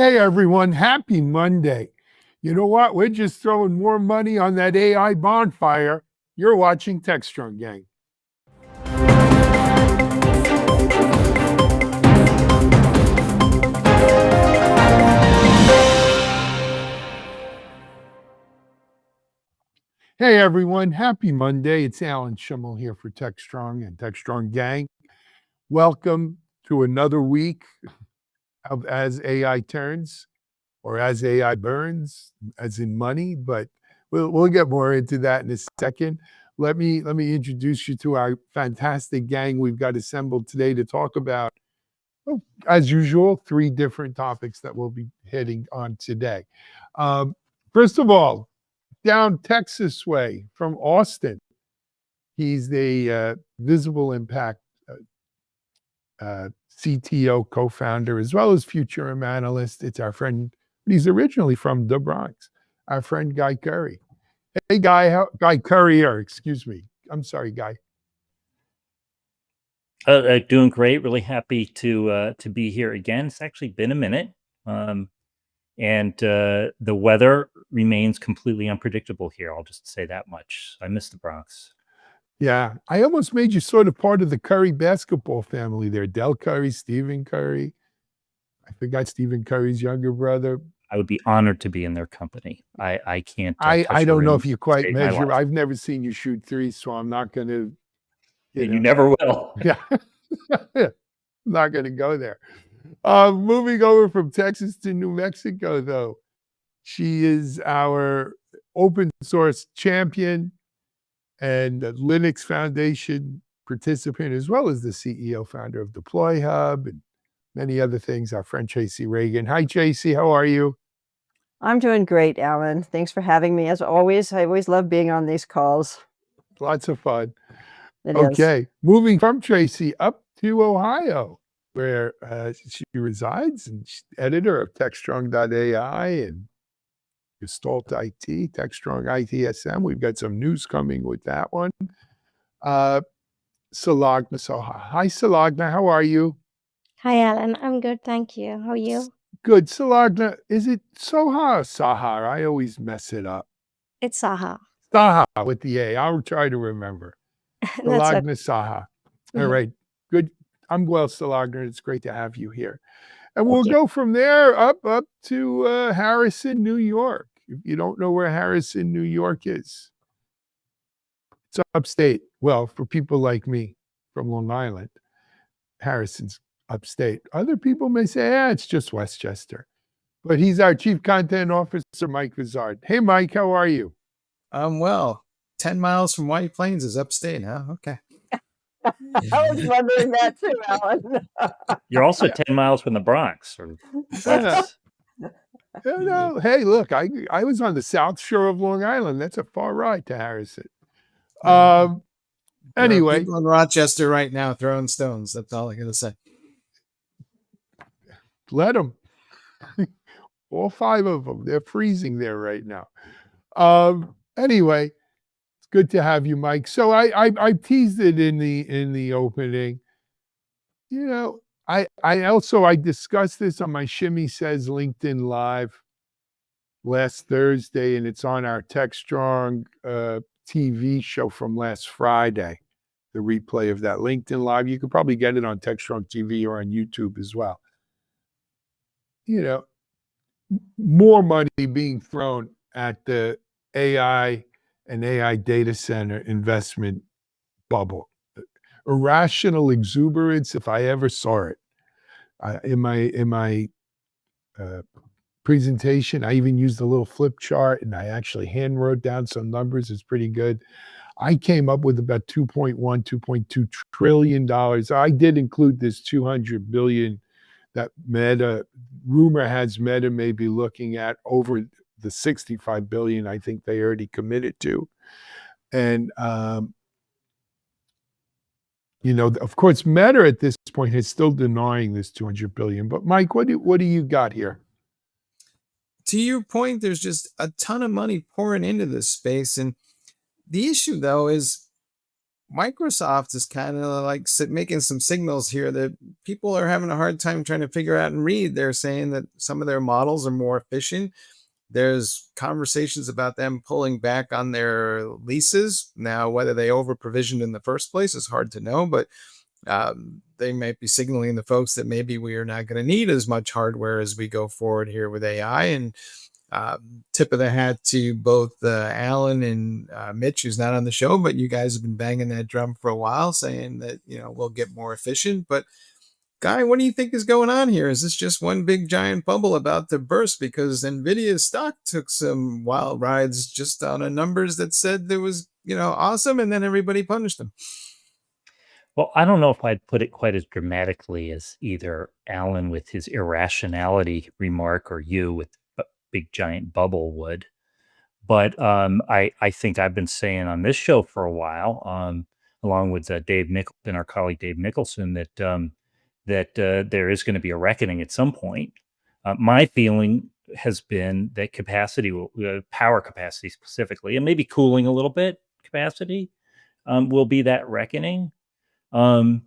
Hey everyone, happy Monday. You know what? We're just throwing more money on that AI bonfire. You're watching Techstrong Gang. Hey everyone, happy Monday. It's Alan Schimmel here for Techstrong and Techstrong Gang. Welcome to another week of As AI Turns, or As AI Burns, as in money, but we'll get more into that in a second. Let me introduce you to our fantastic gang we've got assembled today to talk about, as usual, 3 different topics that we'll be hitting on today. First of all, down Texas way from Austin, he's the Visible Impact CTO co-founder, as well as Futurum analyst. It's our friend. He's originally from the Bronx. Our friend Guy Curry. Hey, Guy. Guy Currier. Excuse me. I'm sorry, Guy. Doing great. Really happy to be here again. It's actually been a minute, and the weather remains completely unpredictable here. I'll just say that much. I miss the Bronx. Yeah, I almost made you sort of part of the Curry basketball family there. Del Curry, Stephen Curry. I forgot Stephen Curry's younger brother. I would be honored to be in their company. I can't. I don't know if you quite save my measure. life. I've never seen you shoot threes, so I'm not going to. You never will. Yeah, not going to go there. Moving over from Texas to New Mexico, though, she is our open source champion and a Linux Foundation participant, as well as the CEO founder of Deploy Hub and many other things, our friend Tracy Ragan. Hi, Tracy. How are you? I'm doing great, Alan. Thanks for having me. As always, I always love being on these calls. Lots of fun. It Okay. Moving from Tracy up to Ohio, where she resides, and she's editor of Techstrong.ai and Gestalt IT, Techstrong ITSM. We've got some news coming with that one. Sulagna. So, hi, Sulagna. How are you? Hi, Alan. I'm good, thank you. How are you? Good. Sulagna, is it Soha or Saha? I always mess it up. It's Saha. Saha with the A. I'll try to remember. That's Sulagna Saha. All Mhm. right. Good. I'm well, Sulagna. It's great to have you here. And Thank we'll you. go from there up to Harrison, New York. If you don't know where Harrison, New York is, it's upstate. Well, for people like me from Long Island, Harrison's upstate. Other people may say, it's just Westchester. But he's our Chief Content Officer, Mike Vizard. Hey, Mike, how are you? I'm well. 10 miles from White Plains is upstate, huh? Okay. I was wondering that too, Alan. You're also 10 miles from the Bronx. Or west. Hey, look, I was on the South Shore of Long Island. That's a far ride to Harrison. There are Anyway, people in Rochester right now throwing stones. That's all I gotta say. let them. All 5 of them. They're freezing there right now. Anyway, it's good to have you, Mike. So I teased it in the opening. You know, I discussed this on my Shimmy Says LinkedIn Live last Thursday, and it's on our Techstrong TV show from last Friday, the replay of that LinkedIn Live. You could probably get it on Techstrong TV or on YouTube as well. You know, more money being thrown at the AI and AI data center investment bubble. Irrational exuberance, if I ever saw it. In my presentation, I even used a little flip chart, and I actually hand wrote down some numbers. It's pretty good. I came up with about $2.1, $2.2 trillion. I did include this 200 billion that rumor has Meta may be looking at over the 65 billion I think they already committed to. And, of course, Meta at this point is still denying this 200 billion. But Mike, what do you got here? To your point, there's just a ton of money pouring into this space. And the issue, though, is Microsoft is kind of like making some signals here that people are having a hard time trying to figure out and read. They're saying that some of their models are more efficient. There's conversations about them pulling back on their leases. Now, whether they over provisioned in the first place is hard to know, but they might be signaling the folks that maybe we are not going to need as much hardware as we go forward here with AI. And tip of the hat to both Alan and Mitch, who's not on the show, but you guys have been banging that drum for a while, saying that, we'll get more efficient. But Guy, what do you think is going on here? Is this just one big giant bubble about to burst? Because Nvidia's stock took some wild rides just on numbers that said there was, awesome, and then everybody punished them. Well, I don't know if I'd put it quite as dramatically as either Alan with his irrationality remark or you with a big giant bubble would. But I think I've been saying on this show for a while, along with Dave Nicholson, our colleague Dave Nicholson, that there is going to be a reckoning at some point. My feeling has been that power capacity specifically, and maybe cooling a little bit capacity, will be that reckoning. And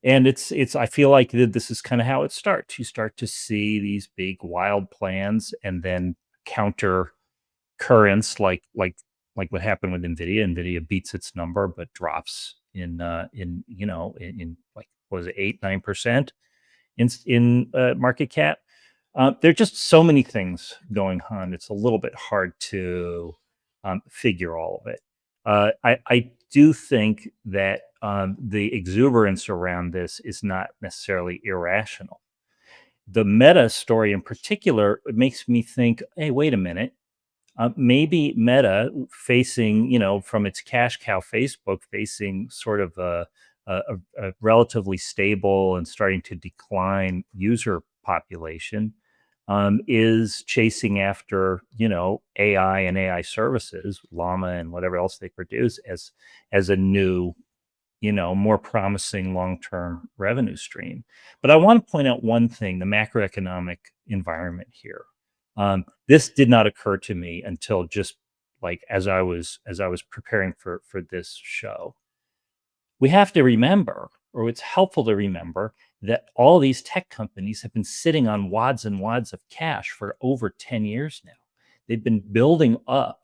I feel like this is kind of how it starts. You start to see these big wild plans and then counter currents like what happened with Nvidia. Nvidia beats its number but drops in like, what was it, 8-9% in market cap. There are just so many things going on. It's a little bit hard to figure all of it. I do think that the exuberance around this is not necessarily irrational. The Meta story in particular, it makes me think, hey, wait a minute. Maybe Meta facing, from its cash cow Facebook, facing sort of a relatively stable and starting to decline user population, is chasing after, AI and AI services, Llama and whatever else they produce as a new, more promising long-term revenue stream. But I want to point out one thing, the macroeconomic environment here. This did not occur to me until just like as I was preparing for this show. We have to remember, or it's helpful to remember, that all these tech companies have been sitting on wads and wads of cash for over 10 years now. They've been building up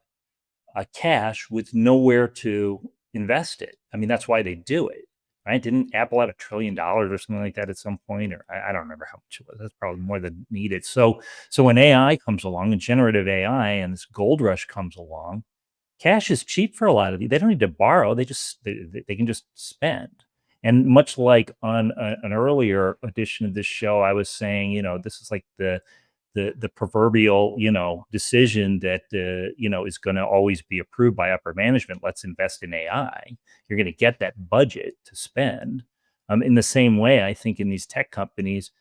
cash with nowhere to invest it. I mean, that's why they do it, right? Didn't Apple have $1 trillion or something like that at some point? Or I don't remember how much it was. That's probably more than needed. So when AI comes along and generative AI and this gold rush comes along, cash is cheap for a lot of these. They don't need to borrow. They can just spend. And much like on an earlier edition of this show, I was saying, this is like the proverbial, decision that, is going to always be approved by upper management. Let's invest in AI. You're going to get that budget to spend. In the same way, I think in these tech companies,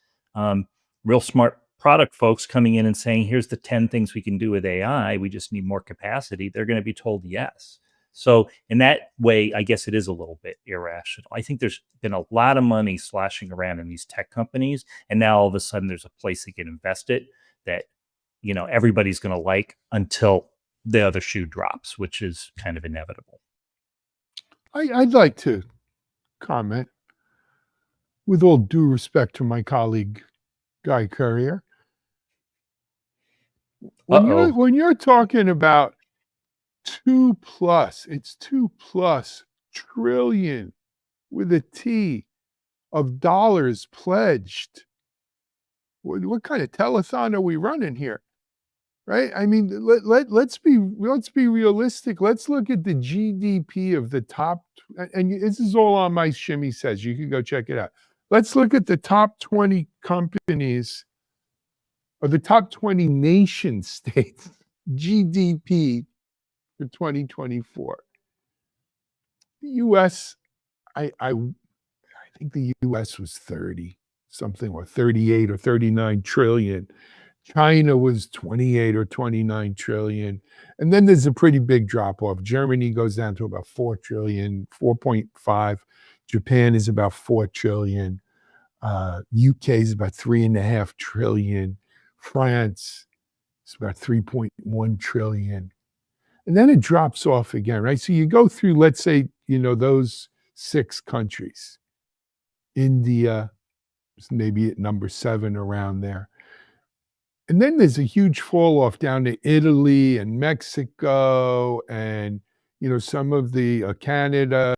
real smart product folks coming in and saying, here's the 10 things we can do with AI. We just need more capacity. They're going to be told yes. So in that way, I guess it is a little bit irrational. I think there's been a lot of money sloshing around in these tech companies. And now all of a sudden there's a place they can invest it that, everybody's going to like until the other shoe drops, which is kind of inevitable. I'd like to comment, with all due respect to my colleague, Guy Currier. When you're talking about it's 2+ trillion with a T of dollars pledged. What kind of telethon are we running here? Right? I mean, let's be realistic. Let's look at the GDP of the top, and this is all on my Shimmy Says. You can go check it out. Let's look at the top 20 companies or the top 20 nation states GDP for 2024. The U.S., I think the U.S. was 30 something, or 38 or 39 trillion. China was 28 or 29 trillion. And then there's a pretty big drop off. Germany goes down to about 4 trillion, 4.5. Japan is about 4 trillion. UK is about 3.5 trillion. France is about 3.1 trillion. And then it drops off again, right? So you go through, let's say, those 6 countries. India is maybe at number 7 around there. And then there's a huge fall off down to Italy and Mexico and, some of the Canada,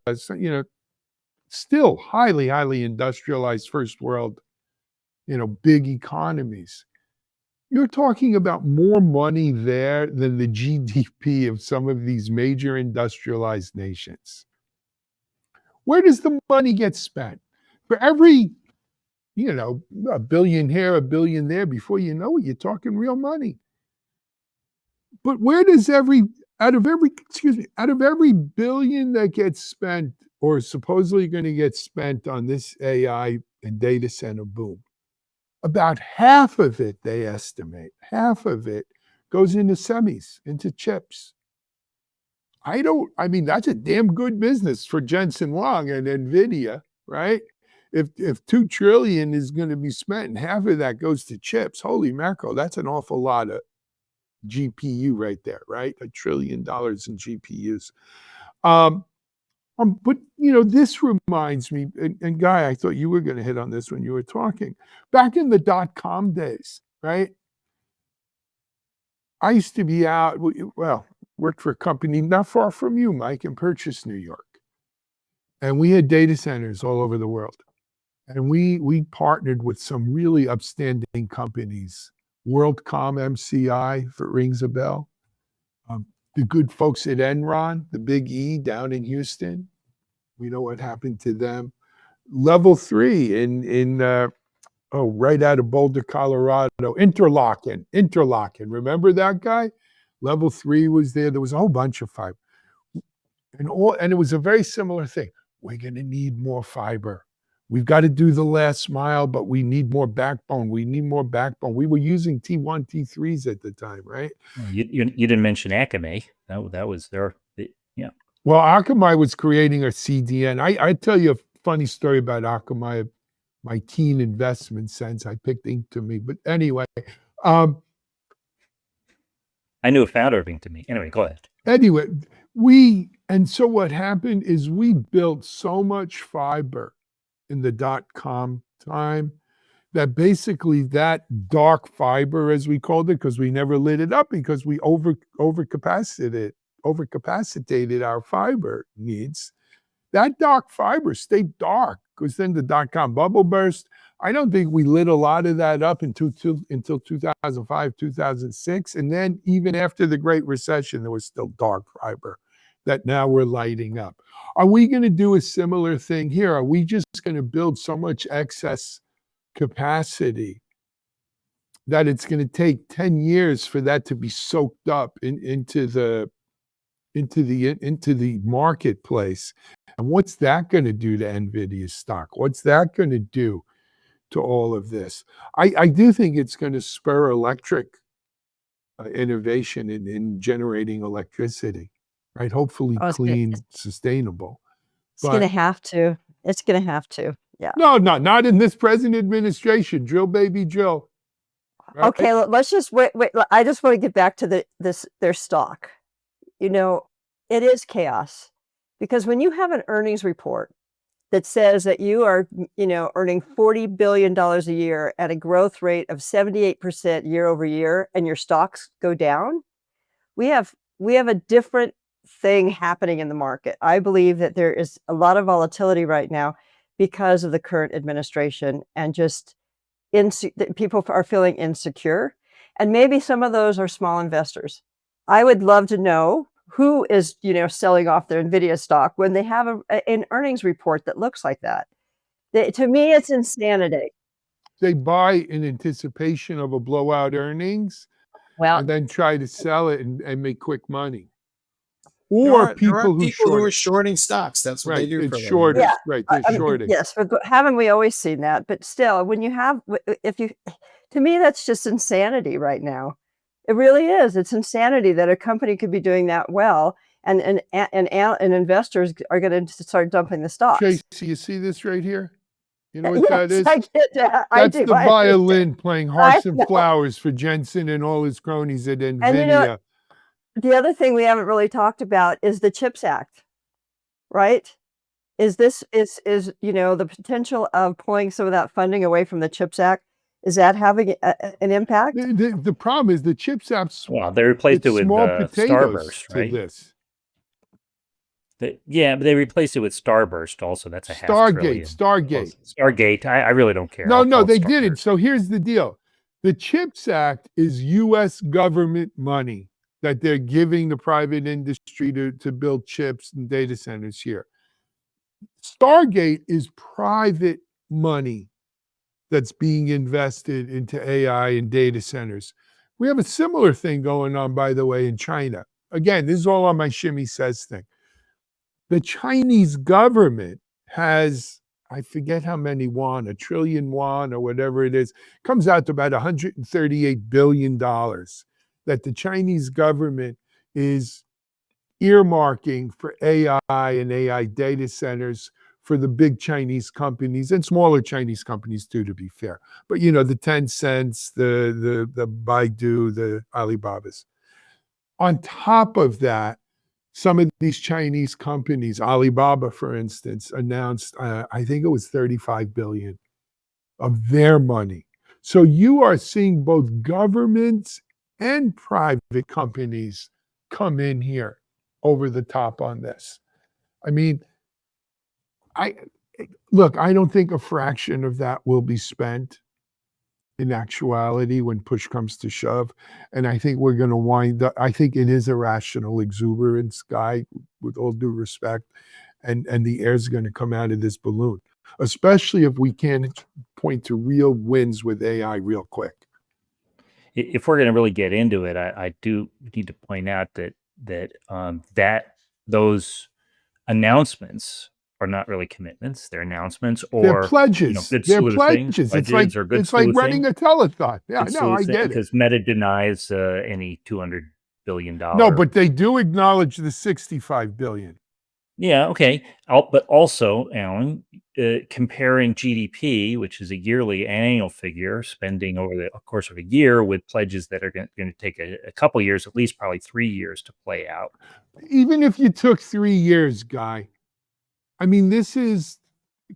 still highly, highly industrialized first world, big economies. You're talking about more money there than the GDP of some of these major industrialized nations. Where does the money get spent? For every, a billion here, a billion there, before you know it, you're talking real money. But where does out of every billion that gets spent or supposedly going to get spent on this AI and data center boom, about half of it, they estimate, half of it goes into semis, into chips. That's a damn good business for Jensen Huang and NVIDIA, right? If $2 trillion is going to be spent and half of that goes to chips, holy mackerel, that's an awful lot of GPU right there, right? $1 trillion in GPUs. But this reminds me, and Guy, I thought you were going to hit on this when you were talking. Back in the .com days, right? I used to be out, worked for a company not far from you, Mike, in Purchase, New York. And we had data centers all over the world. And we partnered with some really upstanding companies. WorldCom MCI, if it rings a bell. The good folks at Enron, the Big E down in Houston. We know what happened to them. Level 3 in right out of Boulder, Colorado. Interlochen. Remember that guy? Level 3 was there. There was a whole bunch of fiber. And it was a very similar thing. We're going to need more fiber. We've got to do the last mile, but we need more backbone. We were using T1, T3s at the time, right? You didn't mention Akamai. That was their, yeah. Well, Akamai was creating a CDN. I tell you a funny story about Akamai, my keen investment sense. I picked Ink2Me. But anyway. I knew a founder of Ink2Me. Anyway, go ahead. Anyway, so what happened is we built so much fiber in the .com time that basically that dark fiber, as we called it, because we never lit it up because we overcapacitated our fiber needs. That dark fiber stayed dark because then the .com bubble burst. I don't think we lit a lot of that up until 2005, 2006. And then even after the Great Recession, there was still dark fiber that now we're lighting up. Are we going to do a similar thing here? Are we just going to build so much excess capacity that it's going to take 10 years for that to be soaked up into the marketplace? And what's that going to do to NVIDIA's stock? What's that going to do to all of this? I do think it's going to spur electric innovation in generating electricity, right? Hopefully clean, sustainable. It's going to have to. It's going to have to. Yeah. No, not in this present administration. Drill, baby, drill. Right? Okay, let's just wait. I just want to get back to their stock. It is chaos because when you have an earnings report that says that you are, earning $40 billion a year at a growth rate of 78% year over year, and your stocks go down, we have a different thing happening in the market. I believe that there is a lot of volatility right now because of the current administration and just people are feeling insecure. And maybe some of those are small investors. I would love to know who is, selling off their NVIDIA stock when they have an earnings report that looks like that. To me, it's insanity. They buy in anticipation of a blowout earnings, and then try to sell it and make quick money. Or there are people who are shorting stocks. That's what they do. It's shorters. Yeah. Right. They're shorting. Yes, but haven't we always seen that? But still, when you have, to me, that's just insanity right now. It really is. It's insanity that a company could be doing that well, and investors are going to start dumping the stocks. Tracy, you see this right here? You know what that is? I get that. That's the violin playing Hearts and Flowers for Jensen and all his cronies at NVIDIA. And the other thing we haven't really talked about is the CHIPS Act, right? is this is the potential of pulling some of that funding away from the CHIPS Act, is that having an impact? The problem is the CHIPS Act's Well, they replaced it it's with small potatoes Starburst, to right? this. Yeah, but they replaced it with Starburst also. That's a half Stargate, trillion. Stargate. Stargate. I really don't care. No, I'll no, call it they didn't. Starburst. So here's the deal. The CHIPS Act is US government money that they're giving the private industry to build chips and data centers here. Stargate is private money that's being invested into AI and data centers. We have a similar thing going on, by the way, in China. Again, this is all on my Shimmy Says thing. The Chinese government has, I forget how many yuan, a trillion yuan or whatever it is, comes out to about $138 billion that the Chinese government is earmarking for AI and AI data centers for the big Chinese companies and smaller Chinese companies too, to be fair. But the Tencents, the Baidu, the Alibabas. On top of that, some of these Chinese companies, Alibaba, for instance, announced, I think it was 35 billion of their money. So you are seeing both governments and private companies come in here over the top on this. I mean, I don't think a fraction of that will be spent in actuality when push comes to shove. And I think we're going to wind up, I think it is a rational exuberance, Guy, with all due respect. And the air's going to come out of this balloon, especially if we can point to real wins with AI real quick. If we're going to really get into it, I do need to point out that those announcements are not really commitments; they're announcements They're or pledges. good They're sleuthing. pledges. Pledges or good It's like running sleuthing. a telethon. Yeah, Good no, I sleuthing get it. because Meta denies any $200 billion. No, but they do acknowledge the 65 billion. Yeah, okay. But also, Alan, comparing GDP, which is a yearly annual figure, spending over the course of a year, with pledges that are going to take a couple years, at least probably 3 years to play out. Even if you took 3 years, Guy, I mean, this is,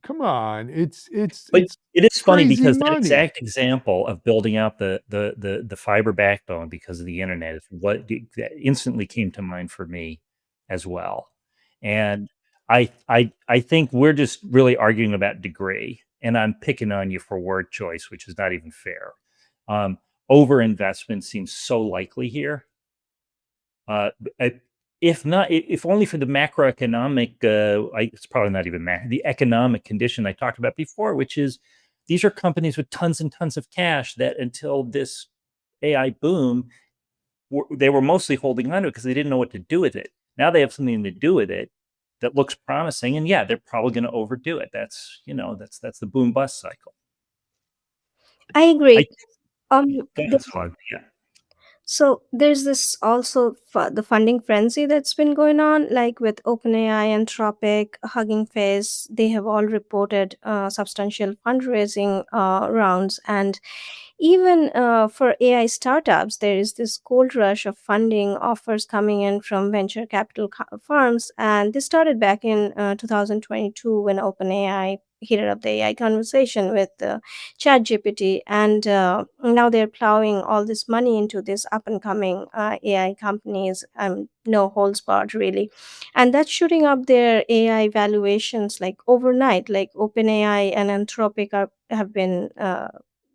come on, But it is funny crazy because that money. exact example of building out the fiber backbone because of the internet is what that instantly came to mind for me as well. And I think we're just really arguing about degree, and I'm picking on you for word choice, which is not even fair. Overinvestment seems so likely here. Uh, I- if not, if only for the macroeconomic, it's probably not even the economic condition I talked about before, which is these are companies with tons and tons of cash that until this AI boom, they were mostly holding on to it because they didn't know what to do with it. Now they have something to do with it that looks promising, and yeah, they're probably going to overdo it. That's that's the boom bust cycle. I I agree. that's fun. Yeah. So there's this also the funding frenzy that's been going on, like with OpenAI, Anthropic, Hugging Face. They have all reported substantial fundraising rounds, and even for AI startups, there is this gold rush of funding offers coming in from venture capital firms. And this started back in 2022 when OpenAI heated up the AI conversation with ChatGPT, and now they're plowing all this money into this up and coming AI companies, no holds barred really, and that's shooting up their AI valuations like overnight. Like OpenAI and Anthropic have been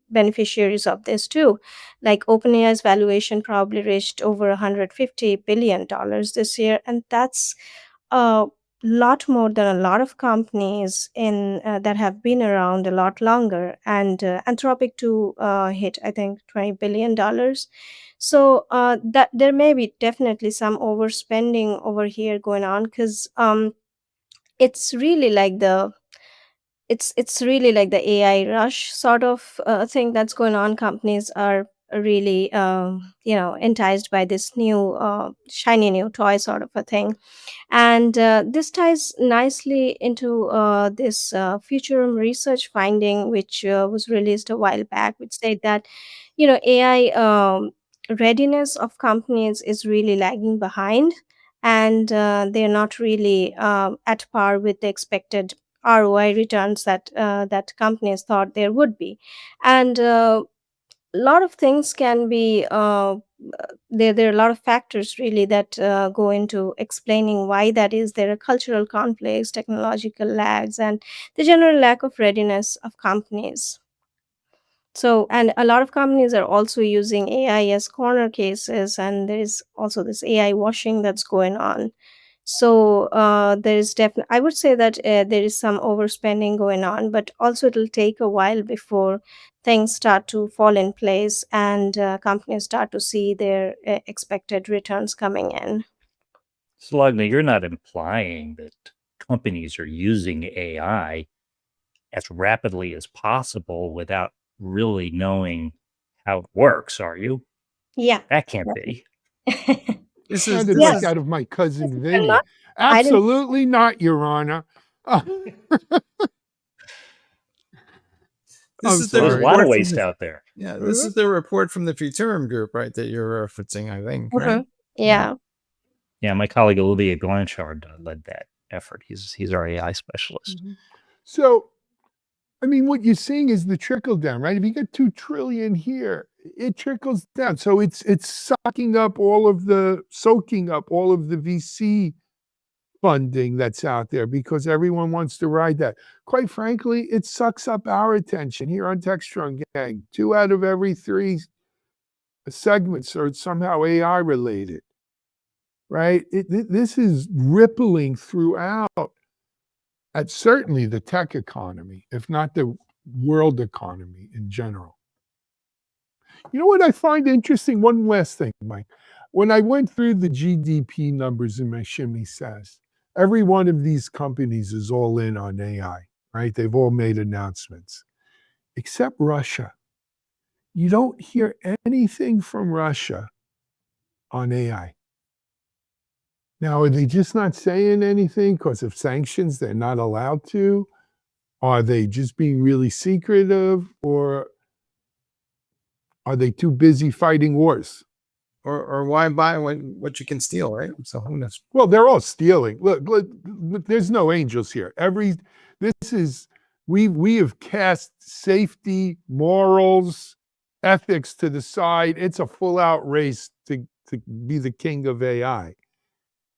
beneficiaries of this too. Like OpenAI's valuation probably reached over $150 billion this year, and that's a lot more than a lot of companies in that have been around a lot longer. And Anthropic too hit, I think, $20 billion. So that there may be definitely some overspending over here going on, because it's really like the it's really like the AI rush sort of thing that's going on. Companies are really enticed by this new shiny new toy sort of a thing. And this ties nicely into this Futurum research finding, which was released a while back, which said that AI readiness of companies is really lagging behind. and they're not really at par with the expected ROI returns that that companies thought there would be. And a lot of things can be there are a lot of factors really that go into explaining why that is. There are cultural conflicts, technological lags, and the general lack of readiness of companies. So, and a lot of companies are also using AI as corner cases, and there is also this AI washing that's going on. So there is definitely, I would say that there is some overspending going on, but also it'll take a while before things start to fall in place and companies start to see their expected returns coming in. Sulagna, you're not implying that companies are using AI as rapidly as possible without really knowing how it works, are you? Yeah. That can't be. This is Sounded this like Yes. is out of my cousin I'm Vinny. not, I didn't. Absolutely not, Your Honor. this I'm is the There's a sorry. lot of report from waste the out there. this is the report from the Futurum Group, right? That you're referencing, I think, right? Mhm. Yeah. Yeah, my colleague Olivier Blanchard led that effort. He's our AI specialist. So, I mean, what you're seeing is the trickle down, right? If you get 2 trillion here, it trickles down. So it's soaking up all of the VC funding that's out there because everyone wants to ride that. Quite frankly, it sucks up our attention here on Techstrong Gang. 2 out of every 3 segments are somehow AI related, right? This is rippling throughout at certainly the tech economy, if not the world economy in general. You know what I find interesting? One last thing, Mike. When I went through the GDP numbers in my shimmy says, every one of these companies is all in on AI, right? They've all made announcements, except Russia. You don't hear anything from Russia on AI. Now, are they just not saying anything because of sanctions? They're not allowed to? Are they just being really secretive? Or are they too busy fighting wars? Or why buy what you can steal, right? So who knows? Well, they're all stealing. Look, there's no angels here. We have cast safety, morals, ethics to the side. It's a full out race to be the king of AI,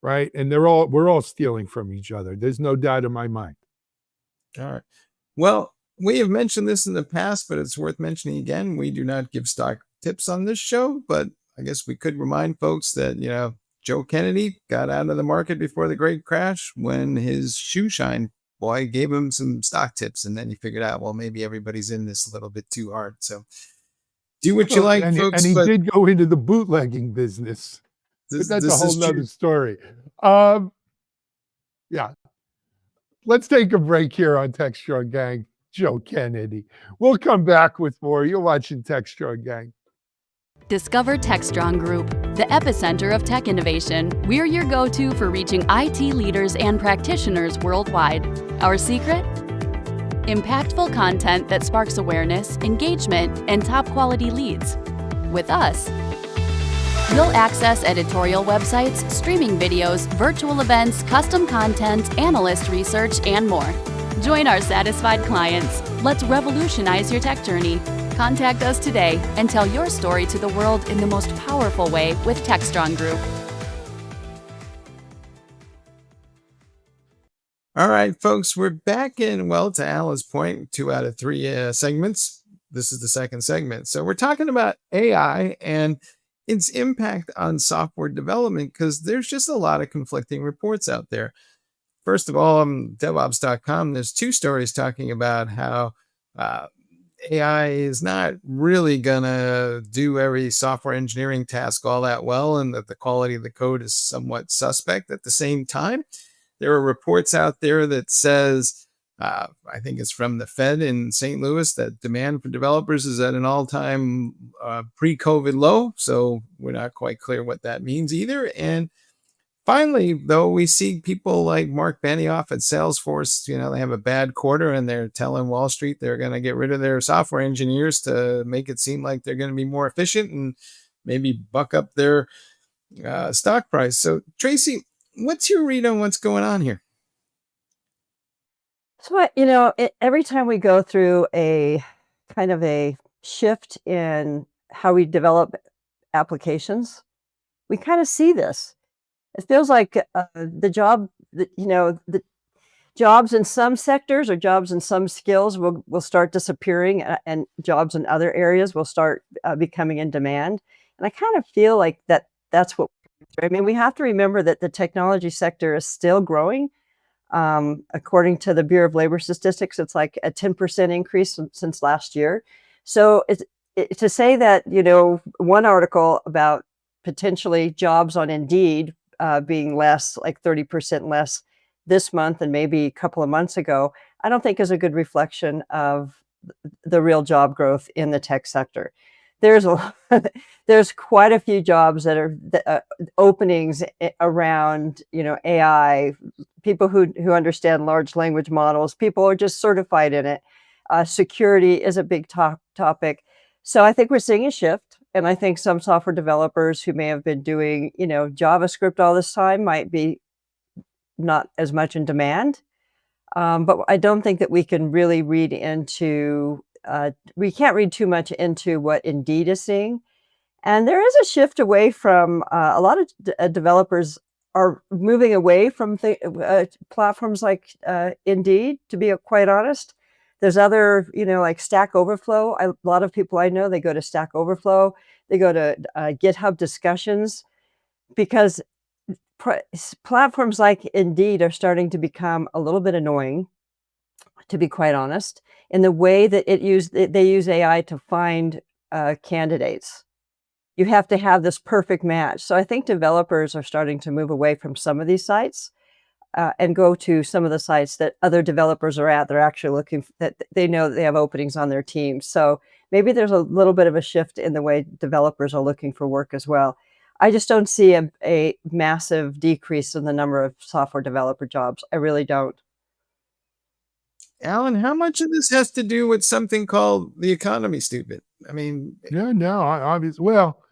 right? And we're all stealing from each other. There's no doubt in my mind. All right. Well, we have mentioned this in the past, but it's worth mentioning again. We do not give stock tips on this show, but I guess we could remind folks that, Joe Kennedy got out of the market before the great crash when his shoe shine boy gave him some stock tips. And then he figured out, well, maybe everybody's in this a little bit too hard. So do what you Well, like, and folks. he But did go into the bootlegging business, but that's a this whole is true. nother story. Yeah. Let's take a break here on Techstrong Gang. Joe Kennedy. We'll come back with more. You're watching Techstrong Gang. Discover Techstrong Group, the epicenter of tech innovation. We're your go-to for reaching IT leaders and practitioners worldwide. Our secret? Impactful content that sparks awareness, engagement, and top-quality leads. With us, you'll access editorial websites, streaming videos, virtual events, custom content, analyst research, and more. Join our satisfied clients. Let's revolutionize your tech journey. Contact us today and tell your story to the world in the most powerful way with Techstrong Group. All right, folks, we're back in, well, to Alice's point, 2 out of 3 segments. This is the second segment. So we're talking about AI and its impact on software development because there's just a lot of conflicting reports out there. First of all, on DevOps.com, there's 2 stories talking about how AI is not really going to do every software engineering task all that well, and that the quality of the code is somewhat suspect. At the same time, there are reports out there that says, I think it's from the Fed in St. Louis, that demand for developers is at an all-time pre-COVID low. So we're not quite clear what that means either. And finally, though, we see people like Mark Benioff at Salesforce, they have a bad quarter and they're telling Wall Street they're going to get rid of their software engineers to make it seem like they're going to be more efficient and maybe buck up their stock price. So, Tracy, what's your read on what's going on here? So, every time we go through a kind of a shift in how we develop applications, we kind of see this. It feels like the jobs in some sectors or jobs in some skills will start disappearing, and jobs in other areas will start becoming in demand. And I kind of feel like that's what I mean. We have to remember that the technology sector is still growing. According to the Bureau of Labor Statistics, it's like a 10% increase since last year. So to say that, one article about potentially jobs on Indeed being less, like 30% less this month and maybe a couple of months ago, I don't think is a good reflection of the real job growth in the tech sector. There's there's quite a few jobs that are openings around, AI, people who understand large language models, people are just certified in it. Security is a big topic. So I think we're seeing a shift. And I think some software developers who may have been doing, JavaScript all this time might be not as much in demand. But I don't think that we can really read into, we can't read too much into what Indeed is seeing. And there is a shift away from a lot of developers are moving away from platforms like Indeed, to be quite honest. There's other, like Stack Overflow. A lot of people I know, they go to Stack Overflow, they go to GitHub Discussions, because platforms like Indeed are starting to become a little bit annoying, to be quite honest, in the way that they use AI to find candidates. You have to have this perfect match. So I think developers are starting to move away from some of these sites and go to some of the sites that other developers are at. They're actually looking that they know that they have openings on their team. So maybe there's a little bit of a shift in the way developers are looking for work as well. I just don't see a massive decrease in the number of software developer jobs. I really don't. Alan, how much of this has to do with something called the economy, stupid? I mean, Yeah, no, obviously. Well,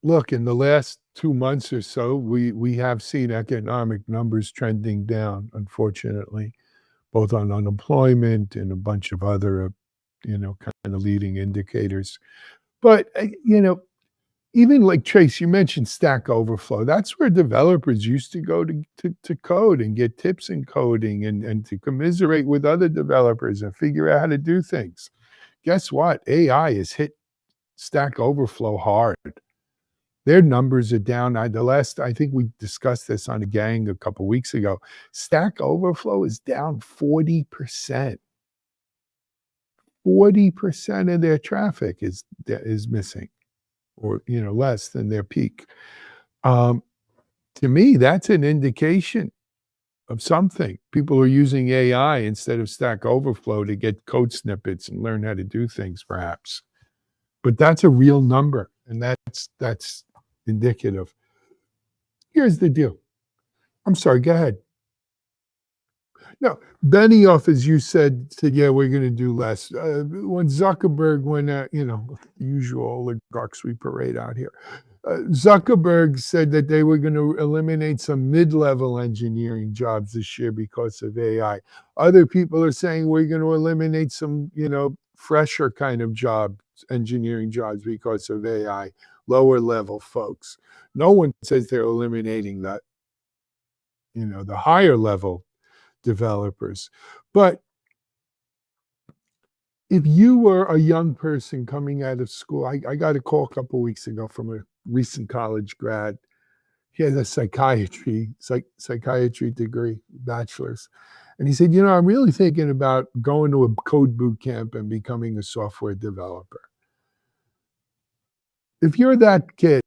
look, in the last 2 months or so, we have seen economic numbers trending down, unfortunately, both on unemployment and a bunch of other, kind of leading indicators. But, even like Trace, you mentioned Stack Overflow. That's where developers used to go to code and get tips in coding and to commiserate with other developers and figure out how to do things. Guess what? AI has hit Stack Overflow hard. Their numbers are down. I think we discussed this on a gang a couple weeks ago. Stack Overflow is down 40%. 40% of their traffic is missing, or less than their peak. To me, that's an indication of something. People are using AI instead of Stack Overflow to get code snippets and learn how to do things, perhaps. But that's a real number, and that's indicative. Here's the deal. I'm sorry, go ahead. No, Benioff, as you said, yeah, we're going to do less. When Zuckerberg went out, the usual oligarchs we parade out here. Zuckerberg said that they were going to eliminate some mid-level engineering jobs this year because of AI. Other people are saying we're going to eliminate some, fresher kind of jobs, engineering jobs, because of AI, lower level folks. No one says they're eliminating that, the higher level developers. But if you were a young person coming out of school, I got a call a couple weeks ago from a recent college grad. He has a psychiatry degree, bachelor's. And he said, I'm really thinking about going to a code boot camp and becoming a software developer. If you're that kid,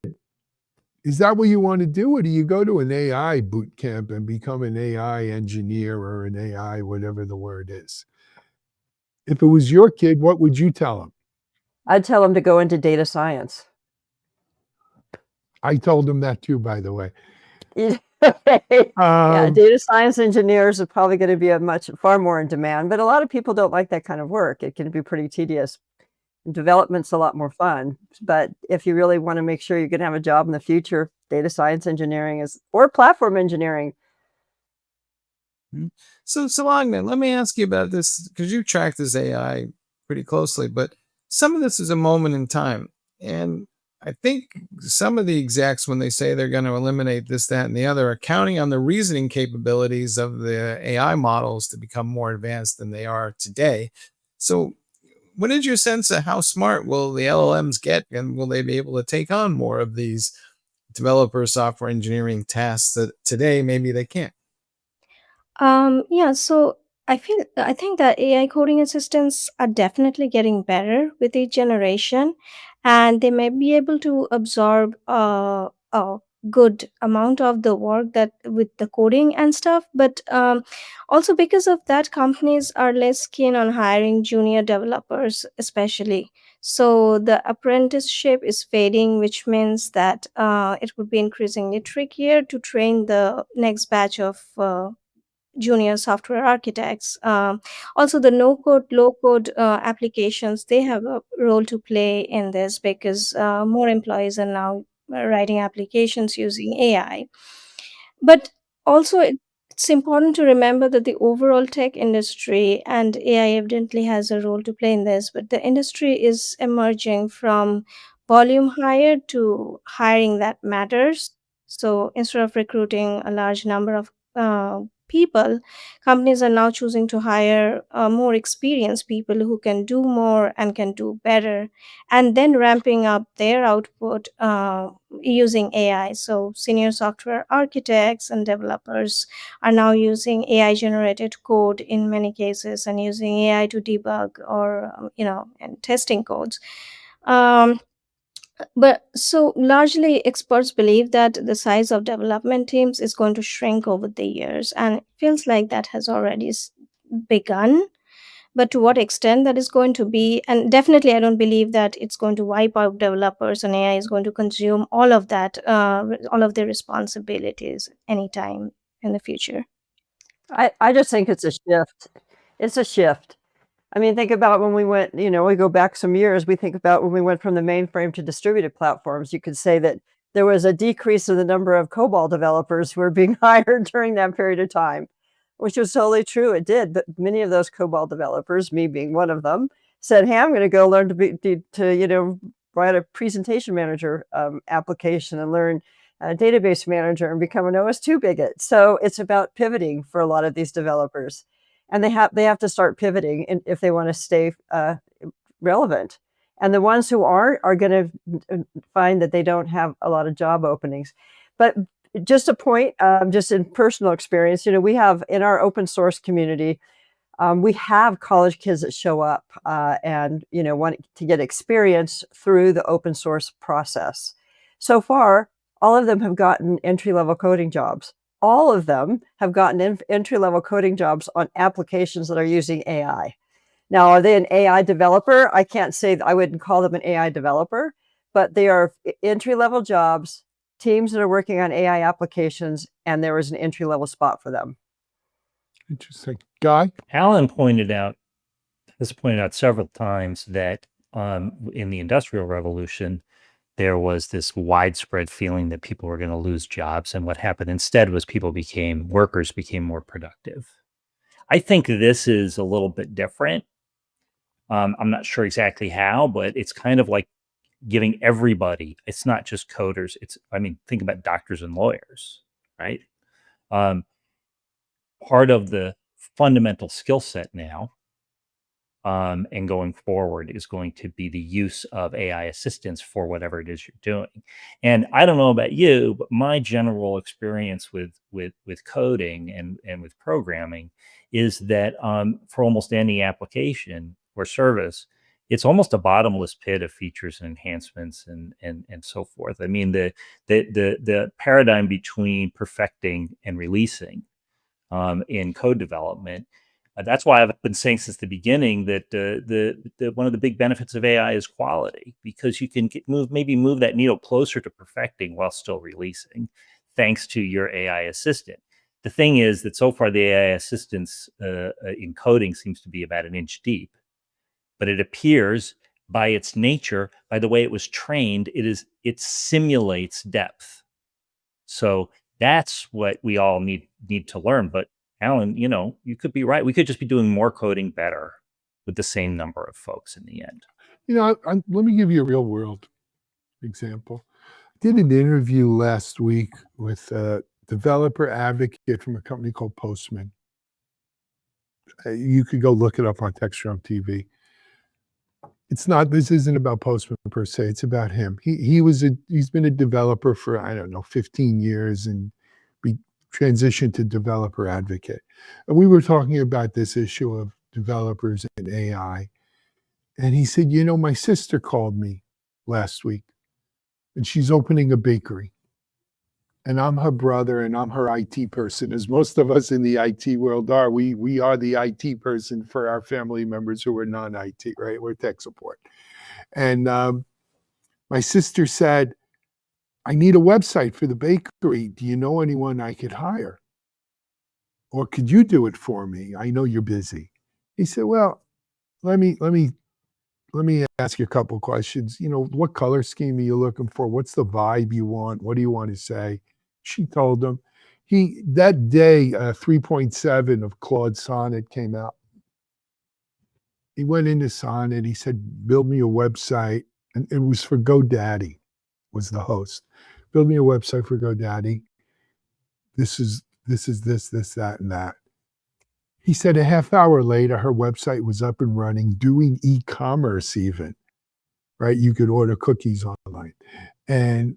is that what you want to do? Or do you go to an AI boot camp and become an AI engineer or an AI, whatever the word is? If it was your kid, what would you tell him? I'd tell them to go into data science. I told him that too, by the way. Yeah, data science engineers are probably going to be far more in demand, but a lot of people don't like that kind of work. It can be pretty tedious. Development's a lot more fun, but if you really want to make sure you're going to have a job in the future, data science engineering is, or platform engineering. So, Sulagna, let me ask you about this because you track this AI pretty closely, but some of this is a moment in time. And I think some of the execs, when they say they're going to eliminate this, that, and the other, are counting on the reasoning capabilities of the AI models to become more advanced than they are today. So, what is your sense of how smart will the LLMs get, and will they be able to take on more of these developer software engineering tasks that today maybe they can't? Yeah, so I think that AI coding assistants are definitely getting better with each generation, and they may be able to absorb a good amount of the work that with the coding and stuff. But also because of that, companies are less keen on hiring junior developers, especially. So the apprenticeship is fading, which means that it would be increasingly trickier to train the next batch of junior software architects. Also, the no code, low code applications, they have a role to play in this because more employees are now writing applications using AI. But also, it's important to remember that the overall tech industry and AI evidently has a role to play in this, but the industry is emerging from volume hire to hiring that matters. So instead of recruiting a large number of people, companies are now choosing to hire more experienced people who can do more and can do better, and then ramping up their output using AI. So senior software architects and developers are now using AI generated code in many cases and using AI to debug or and testing codes. Um, but so largely experts believe that the size of development teams is going to shrink over the years, and it feels like that has already begun. But to what extent that is going to be, and definitely I don't believe that it's going to wipe out developers and AI is going to consume all of that, all of their responsibilities anytime in the future. I just think it's a shift. It's a shift. I mean, think about when we went, we go back some years, we think about when we went from the mainframe to distributed platforms. You could say that there was a decrease in the number of COBOL developers who were being hired during that period of time, which was totally true. It did. But many of those COBOL developers, me being one of them, said, hey, I'm going to go learn to write a presentation manager application and learn a database manager and become an OS2 bigot. So it's about pivoting for a lot of these developers. And they have to start pivoting if they want to stay relevant. And the ones who aren't are going to find that they don't have a lot of job openings. But just a point, just in personal experience, we have in our open source community, we have college kids that show up and want to get experience through the open source process. So far, all of them have gotten entry-level coding jobs. All of them have gotten entry-level coding jobs on applications that are using AI. Now, are they an AI developer? I can't say I wouldn't call them an AI developer, but they are entry-level jobs, teams that are working on AI applications, and there was an entry-level spot for them. Interesting. Guy? Alan has pointed out several times that in the Industrial Revolution, there was this widespread feeling that people were going to lose jobs. And what happened instead was workers became more productive. I think this is a little bit different. I'm not sure exactly how, but it's kind of like giving everybody, it's not just coders. Think about doctors and lawyers, right? Part of the fundamental skill set now and going forward is going to be the use of AI assistance for whatever it is you're doing. And I don't know about you, but my general experience with coding and with programming is that for almost any application or service, it's almost a bottomless pit of features and enhancements and so forth. I mean, the paradigm between perfecting and releasing in code development. That's why I've been saying since the beginning that the one of the big benefits of AI is quality, because you can move that needle closer to perfecting while still releasing, thanks to your AI assistant. The thing is that so far the AI assistance in coding seems to be about an inch deep, but it appears by its nature, by the way it was trained, it simulates depth. So that's what we all need to learn. But Alan, you could be right. We could just be doing more coding better with the same number of folks in the end. Let me give you a real world example. I did an interview last week with a developer advocate from a company called Postman. You could go look it up on Techstrong TV. This isn't about Postman per se. It's about him. He's been a developer for, I don't know, 15 years and transitioned to developer advocate. And we were talking about this issue of developers and AI. And he said, my sister called me last week and she's opening a bakery. And I'm her brother and I'm her IT person, as most of us in the IT world are. We are the IT person for our family members who are non-IT, right? We're tech support. And my sister said, I need a website for the bakery. Do you know anyone I could hire? Or could you do it for me? I know you're busy. He said, well, let me ask you a couple of questions. What color scheme are you looking for? What's the vibe you want? What do you want to say? She told him. That day, 3.7 of Claude Sonnet came out. He went into Sonnet. He said, build me a website. And it was for GoDaddy, was the host. Build me a website for GoDaddy. This is this, that, and that. He said a half hour later, her website was up and running, doing e-commerce even, right? You could order cookies online. And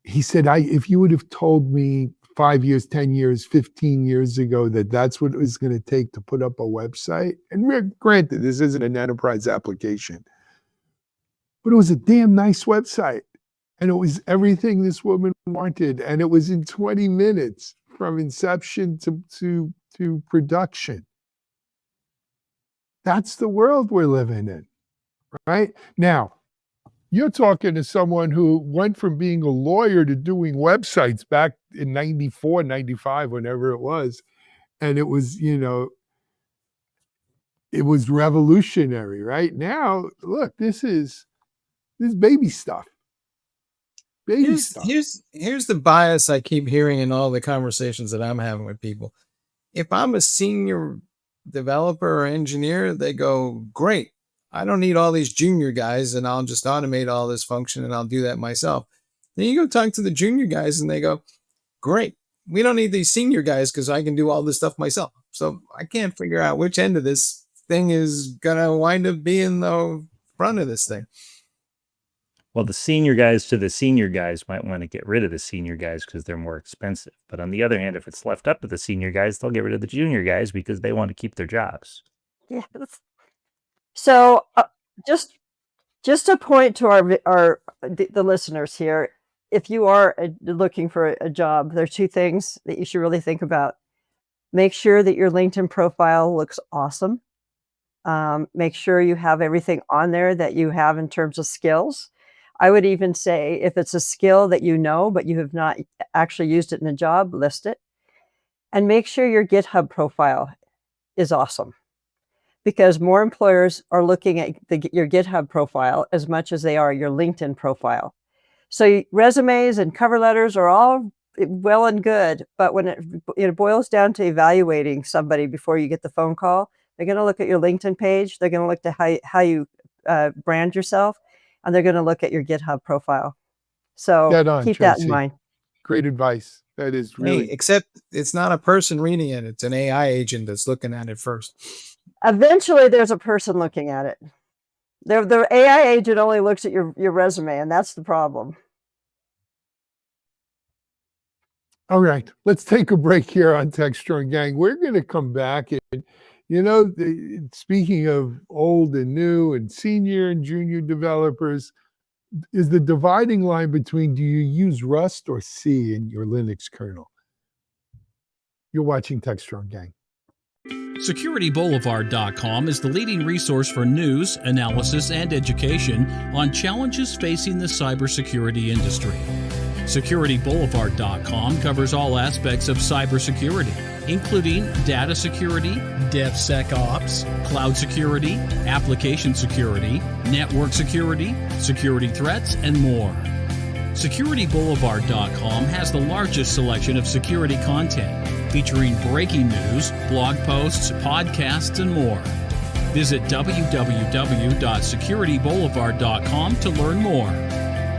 he said, if you would have told me 5 years, 10 years, 15 years ago that that's what it was going to take to put up a website, and granted, this isn't an enterprise application, but it was a damn nice website. And it was everything this woman wanted. And it was in 20 minutes from inception to production. That's the world we're living in, right? Now, you're talking to someone who went from being a lawyer to doing websites back in 94, 95, whenever it was. And it was, it was revolutionary, right? Now, look, this is baby stuff. Here's the bias I keep hearing in all the conversations that I'm having with people. If I'm a senior developer or engineer, they go, great. I don't need all these junior guys and I'll just automate all this function and I'll do that myself. Then you go talk to the junior guys and they go, great. We don't need these senior guys because I can do all this stuff myself. So I can't figure out which end of this thing is going to wind up being the front of this thing. Well, the senior guys to the senior guys might want to get rid of the senior guys because they're more expensive. But on the other hand, if it's left up to the senior guys, they'll get rid of the junior guys because they want to keep their jobs. Yeah. So just a point to the listeners here. If you are looking for a job, there are two things that you should really think about. Make sure that your LinkedIn profile looks awesome. Make sure you have everything on there that you have in terms of skills. I would even say if it's a skill that you know, but you have not actually used it in a job, list it. And make sure your GitHub profile is awesome, because more employers are looking at your GitHub profile as much as they are your LinkedIn profile. So resumes and cover letters are all well and good, but when it boils down to evaluating somebody before you get the phone call, they're going to look at your LinkedIn page. They're going to look at how you brand yourself. And they're going to look at your GitHub profile. So keep that in mind. Great advice. That is really... Hey, except it's not a person reading it. It's an AI agent that's looking at it first. Eventually, there's a person looking at it. The AI agent only looks at your resume, and that's the problem. All right. Let's take a break here on Techstrong Gang. We're going to come back and, speaking of old and new and senior and junior developers, is the dividing line between do you use Rust or C in your Linux kernel? You're watching Techstrong Gang. SecurityBoulevard.com is the leading resource for news, analysis, and education on challenges facing the cybersecurity industry. SecurityBoulevard.com covers all aspects of cybersecurity, including data security, DevSecOps, cloud security, application security, network security, security threats, and more. SecurityBoulevard.com has the largest selection of security content, featuring breaking news, blog posts, podcasts, and more. Visit www.securityboulevard.com to learn more.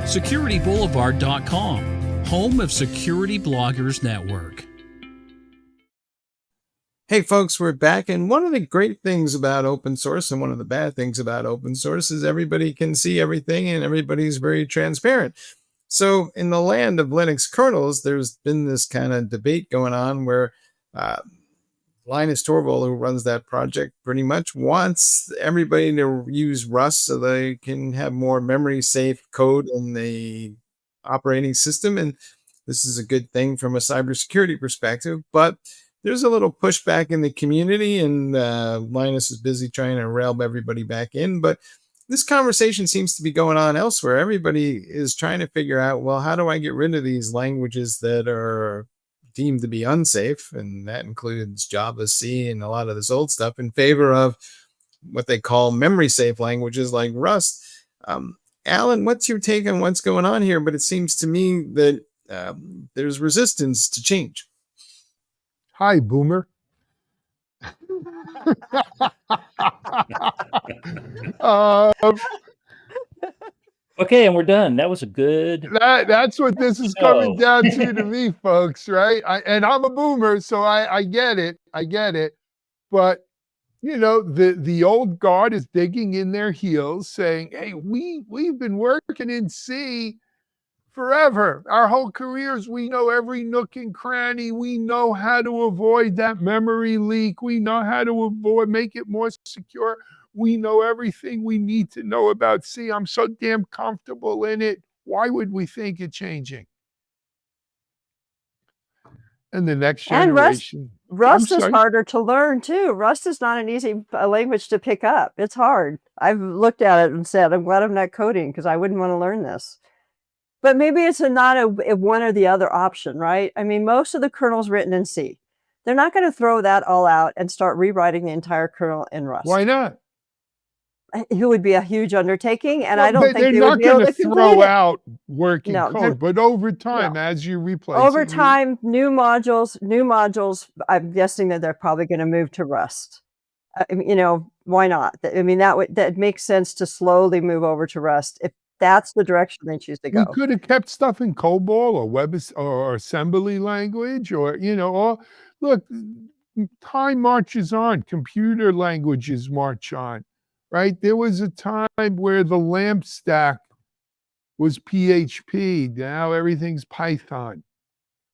SecurityBoulevard.com, home of Security Bloggers Network. Hey folks, we're back, and one of the great things about open source and one of the bad things about open source is everybody can see everything and everybody's very transparent. So in the land of Linux kernels, there's been this kind of debate going on where Linus Torvalds, who runs that project, pretty much wants everybody to use Rust so they can have more memory safe code in the operating system. And this is a good thing from a cybersecurity perspective, but there's a little pushback in the community, and Linus is busy trying to rail everybody back in. But this conversation seems to be going on elsewhere. Everybody is trying to figure out, well, how do I get rid of these languages that are deemed to be unsafe? And that includes Java, C, and a lot of this old stuff in favor of what they call memory safe languages like Rust. Alan, what's your take on what's going on here? But it seems to me that there's resistance to change. Hi, boomer. Okay, and we're done. That was a good. That's what this is coming down to me, folks, right? And I'm a boomer, so I get it. I get it. But, you know, the old guard is digging in their heels saying, hey, we've been working in C forever. Our whole careers, we know every nook and cranny. We know how to avoid that memory leak. We know how to make it more secure. We know everything we need to know about C. I'm so damn comfortable in it. Why would we think of changing? And the next generation. Rust is harder to learn too. Rust is not an easy language to pick up. It's hard. I've looked at it and said, I'm glad I'm not coding because I wouldn't want to learn this. But maybe it's not a one or the other option, right? I mean, most of the kernel's written in C. They're not going to throw that all out and start rewriting the entire kernel in Rust. Why not? It would be a huge undertaking, and I don't think they're they not would be able to throw complete it. out working code, but over time, as you replace over it, time, new modules. I'm guessing that they're probably going to move to Rust. You know, why not? I mean, that makes sense to slowly move over to Rust if that's the direction they choose to go. We could have kept stuff in COBOL or or assembly language, or look, time marches on. Computer languages march on. Right? There was a time where the LAMP stack was PHP. Now everything's Python.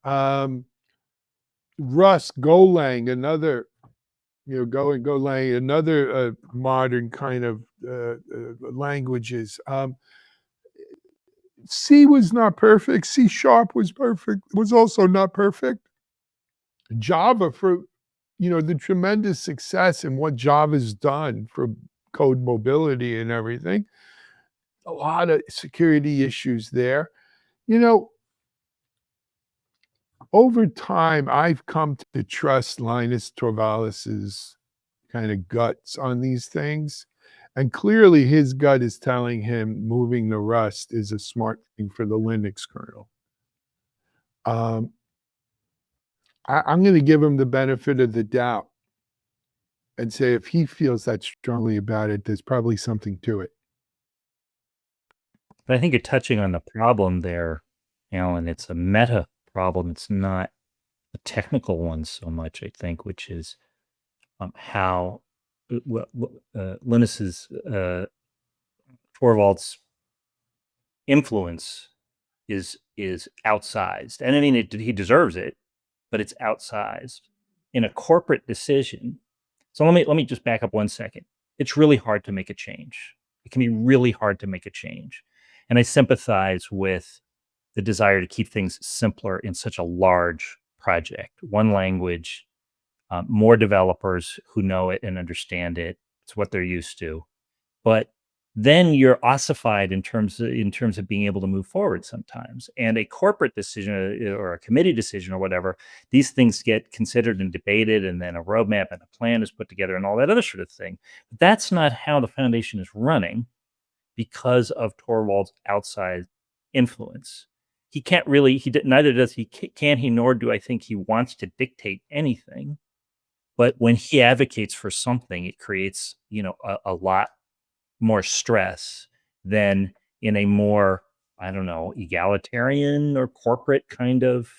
Rust, Golang, another, Golang, another modern kind of languages. C was not perfect. C# was perfect. Was also not perfect. Java, for the tremendous success and what Java's done for code mobility and everything, a lot of security issues there. Over time, I've come to trust Linus Torvalds's kind of guts on these things. And clearly his gut is telling him moving to Rust is a smart thing for the Linux kernel. I'm going to give him the benefit of the doubt and say if he feels that strongly about it, there's probably something to it. But I think you're touching on the problem there, Alan. It's a meta problem. It's not a technical one so much, I think, which is how Linus's Torvalds' influence is outsized. And I mean, he deserves it, but it's outsized in a corporate decision. So let me just back up 1 second. It's really hard to make a change. It can be really hard to make a change. And I sympathize with the desire to keep things simpler in such a large project. One language, more developers who know it and understand it. It's what they're used to. But then you're ossified in terms of being able to move forward sometimes. And a corporate decision or a committee decision or whatever, these things get considered and debated, and then a roadmap and a plan is put together and all that other sort of thing. But that's not how the foundation is running because of Torvalds' outside influence. He can't really, neither does he, can he, nor do I think he wants to dictate anything. But when he advocates for something, it creates, a lot more stress than in a more, I don't know, egalitarian or corporate kind of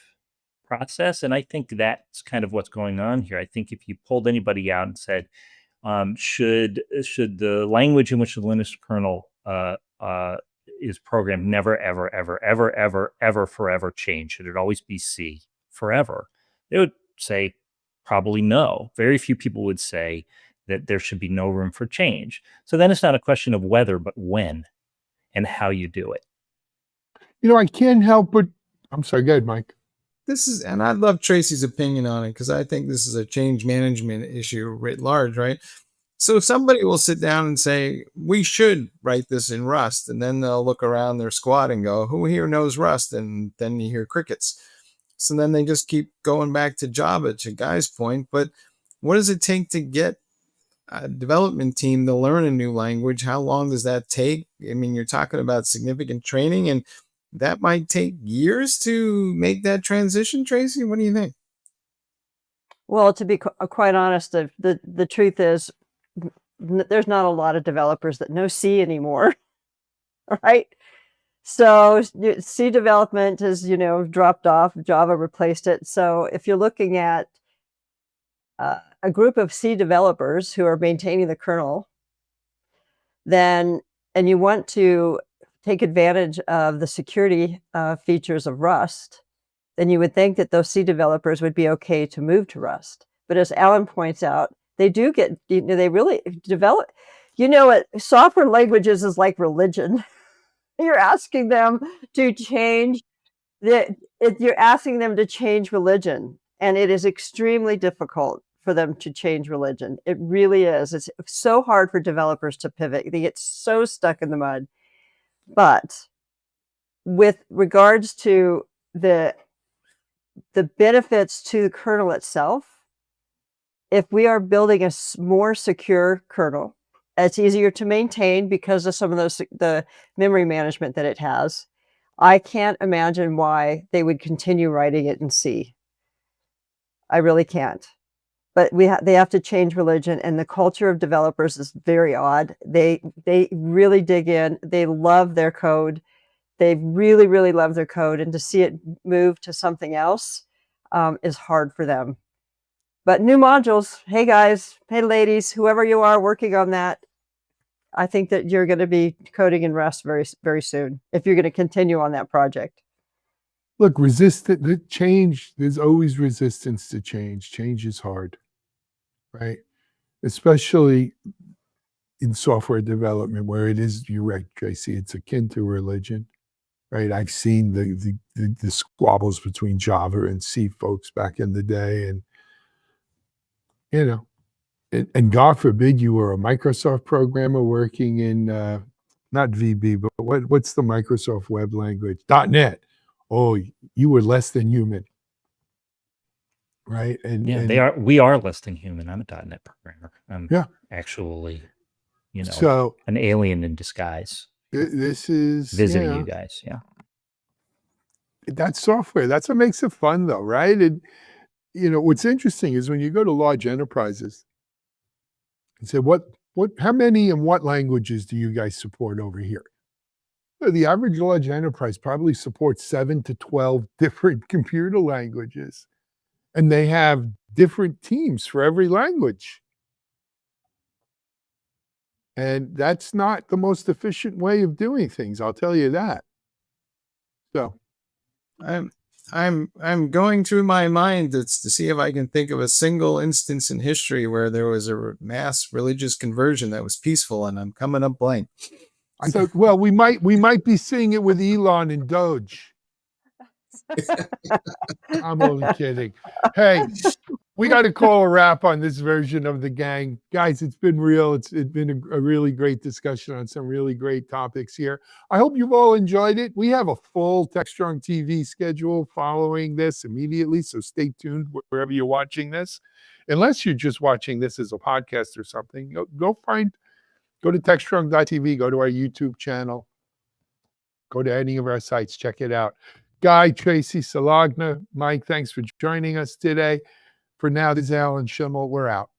process. And I think that's kind of what's going on here. I think if you pulled anybody out and said, should the language in which the Linux kernel is programmed never, ever, ever, ever, ever, ever, forever change? Should it always be C forever? They would say probably no. Very few people would say that there should be no room for change. So then it's not a question of whether, but when and how you do it. I can't help but, I'm sorry, go ahead, Mike. And I'd love Tracy's opinion on it, because I think this is a change management issue writ large, right? So somebody will sit down and say, we should write this in Rust. And then they'll look around their squad and go, who here knows Rust? And then you hear crickets. So then they just keep going back to Java, to Guy's point. But what does it take to get a development team to learn a new language? How long does that take? I mean, you're talking about significant training, and that might take years to make that transition. Tracy, what do you think? Well, to be quite honest, the truth is there's not a lot of developers that know C anymore, right? So C development has, dropped off. Java replaced it. So if you're looking at a group of C developers who are maintaining the kernel, and you want to take advantage of the security features of Rust, then you would think that those C developers would be okay to move to Rust. But as Alan points out, they do get, they really develop, software languages is like religion. You're asking them to change you're asking them to change religion, and it is extremely difficult for them to change religion. It really is. It's so hard for developers to pivot. They get so stuck in the mud. But with regards to the benefits to the kernel itself, if we are building a more secure kernel, it's easier to maintain because of some of the memory management that it has. I can't imagine why they would continue writing it in C. I really can't. But they have to change religion, and the culture of developers is very odd. They really dig in. They love their code. They really, really love their code, and to see it move to something else is hard for them. But new modules, hey guys, hey ladies, whoever you are working on that, I think that you're going to be coding in Rust very, very soon if you're going to continue on that project. Look, the change, there's always resistance to change. Change is hard, right? Especially in software development, where it is, you're right, Tracy, it's akin to religion, right? I've seen the squabbles between Java and C folks back in the day, and and God forbid you were a Microsoft programmer working in not VB, but what's the Microsoft web language? .NET. Oh, you were less than human, right? And we are less than human. I'm a .NET programmer. I'm actually, so an alien in disguise. This is visiting you guys. Yeah, that's software. That's what makes it fun, though, right? And what's interesting is when you go to large enterprises and say, how many and what languages do you guys support over here? The average large enterprise probably supports 7 to 12 different computer languages, and they have different teams for every language. And that's not the most efficient way of doing things, I'll tell you that. So I'm going through my mind to see if I can think of a single instance in history where there was a mass religious conversion that was peaceful, and I'm coming up blank. So, well, we might be seeing it with Elon and Doge. I'm only kidding. Hey, We got to call a wrap on this version of the gang. Guys, it's been real. It's been a really great discussion on some really great topics here. I hope you've all enjoyed it. We have a full Techstrong TV schedule following this immediately, so stay tuned wherever you're watching this. Unless you're just watching this as a podcast or something, go to techstrong.tv, go to our YouTube channel, go to any of our sites, check it out. Guy, Tracy, Sulagna, Mike, thanks for joining us today. For now, this is Alan Schimmel. We're out.